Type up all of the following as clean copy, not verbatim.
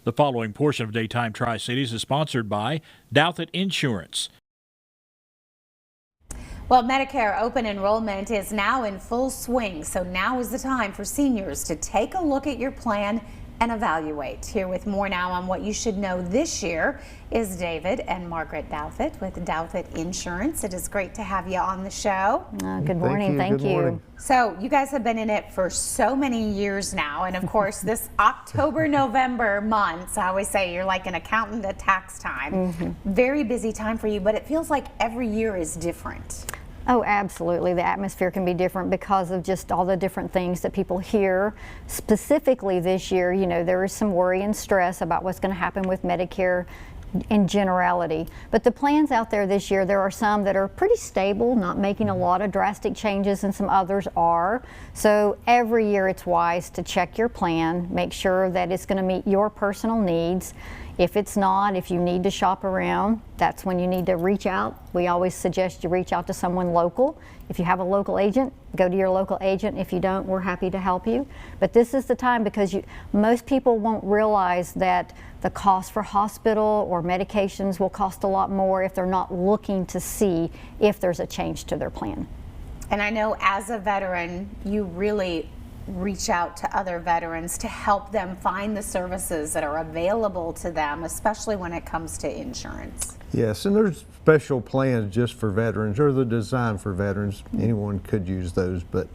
The following portion of Daytime Tri-Cities is sponsored by Douthat Insurance. Well, Medicare open enrollment is now in full swing, so now is the time for seniors to take a look at your plan and evaluate. Here with more now on what you should know this year is David and Margaret Douthat with Douthat Insurance. It is great to have you on the show. Good morning. Thank you. So you guys have been in it for so many years now, and of course this October, November months, I always say you're like an accountant at tax time. Very busy time for you, but it feels like every year is different. Oh, absolutely. The atmosphere can be different because of just all the different things that people hear. Specifically this year, you know, there is some worry and stress about what's going to happen with Medicare in generality. But the plans out there this year, there are some that are pretty stable, not making a lot of drastic changes, and some others are. So every year it's wise to check your plan, make sure that it's going to meet your personal needs. If it's not, if you need to shop around, that's when you need to reach out. We always suggest you reach out to someone local. If you have a local agent, go to your local agent. If you don't, we're happy to help you. But this is the time because most people won't realize that the cost for hospital or medications will cost a lot more if they're not looking to see if there's a change to their plan. And I know as a veteran, you really reach out to other veterans to help them find the services that are available to them, especially when it comes to insurance. Yes, and there's special plans just for veterans, or they're designed for veterans. Anyone could use those, but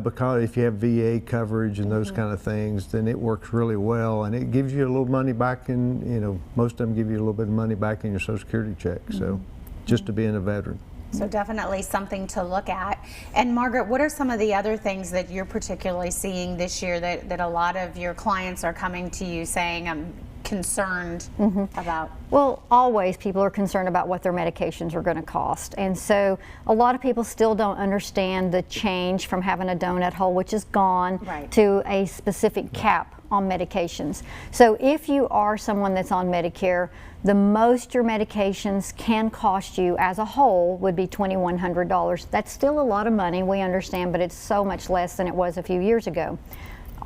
because if you have VA coverage and those kind of things, then it works really well, and it gives you a little money back in, you know, most of them give you a little bit of money back in your Social Security check, so just to being a veteran. So definitely something to look at. And Margaret, what are some of the other things that you're particularly seeing this year that a lot of your clients are coming to you saying, I'm concerned about? Well, always people are concerned about what their medications are going to cost. And so a lot of people still don't understand the change from having a donut hole, which is gone, to a specific cap on medications. So if you are someone that's on Medicare, the most your medications can cost you as a whole would be $2,100. That's still a lot of money, we understand, but it's so much less than it was a few years ago.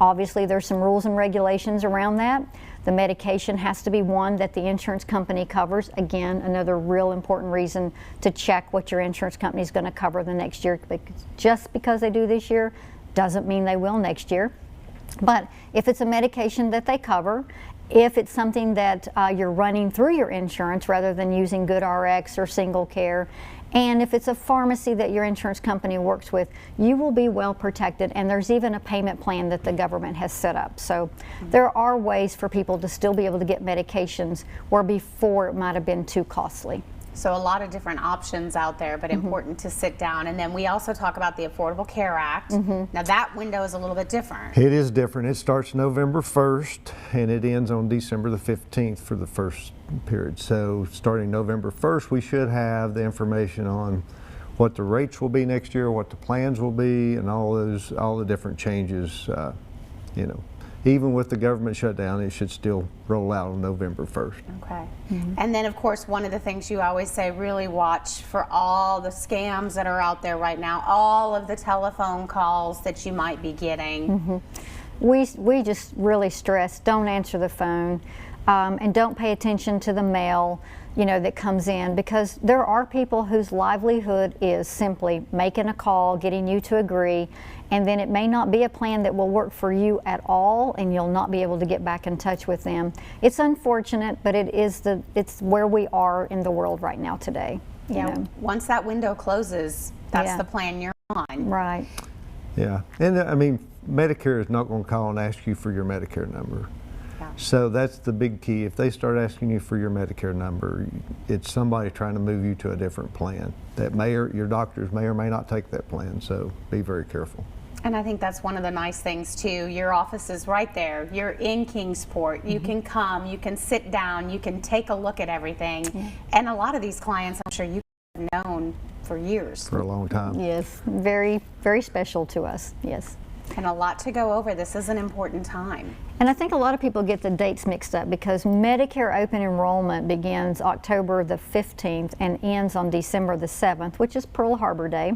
Obviously, there's some rules and regulations around that. The medication has to be one that the insurance company covers. Again, another real important reason to check what your insurance company is going to cover the next year. Just because they do this year doesn't mean they will next year. But if it's a medication that they cover, if it's something that you're running through your insurance rather than using GoodRx or Single Care, and if it's a pharmacy that your insurance company works with, you will be well protected, and there's even a payment plan that the government has set up. So there are ways for people to still be able to get medications where before it might have been too costly. So a lot of different options out there, but important to sit down. And then we also talk about the Affordable Care Act. Now that window is a little bit different. It is different. It starts November 1st and it ends on December the 15th for the first period. So starting November 1st, we should have the information on what the rates will be next year, what the plans will be, and all the different changes, you know. Even with the government shutdown, it should still roll out on November 1st. Okay. And then, of course, one of the things you always say, really watch for all the scams that are out there right now, all of the telephone calls that you might be getting. We just really stress, don't answer the phone, and don't pay attention to the mail, you know, that comes in, because there are people whose livelihood is simply making a call, getting you to agree, and then it may not be a plan that will work for you at all, and you'll not be able to get back in touch with them. It's unfortunate, but it's where we are in the world right now today. You know? Once that window closes, that's the plan you're on. Right. Yeah, and I mean, Medicare is not going to call and ask you for your Medicare number. So that's the big key. If they start asking you for your Medicare number, it's somebody trying to move you to a different plan. That your doctors may or may not take that plan, so be very careful. And I think that's one of the nice things too. Your office is right there. You're in Kingsport. You can come, you can sit down, you can take a look at everything. And a lot of these clients, I'm sure you have known for years. For a long time. Yes, very, very special to us, yes. And a lot to go over. This is an important time. And I think a lot of people get the dates mixed up because Medicare open enrollment begins October the 15th and ends on December the 7th, which is Pearl Harbor Day.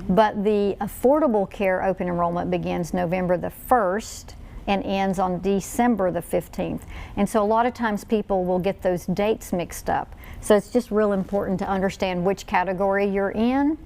But the Affordable Care open enrollment begins November the 1st and ends on December the 15th. And so a lot of times people will get those dates mixed up. So it's just real important to understand which category you're in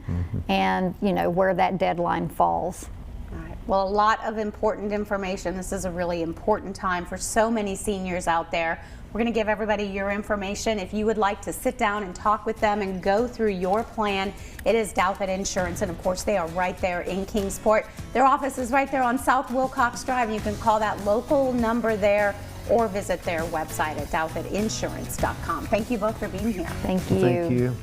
and where that deadline falls. All right. Well, a lot of important information. This is a really important time for so many seniors out there. We're going to give everybody your information. If you would like to sit down and talk with them and go through your plan, it is Douthat Insurance, and of course they are right there in Kingsport. Their office is right there on South Wilcox Drive. You can call that local number there or visit their website at douthatinsurance.com. Thank you both for being here. Thank you. Thank you.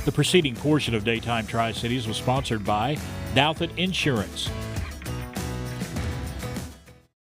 The preceding portion of Daytime Tri-Cities was sponsored by Douthat Insurance.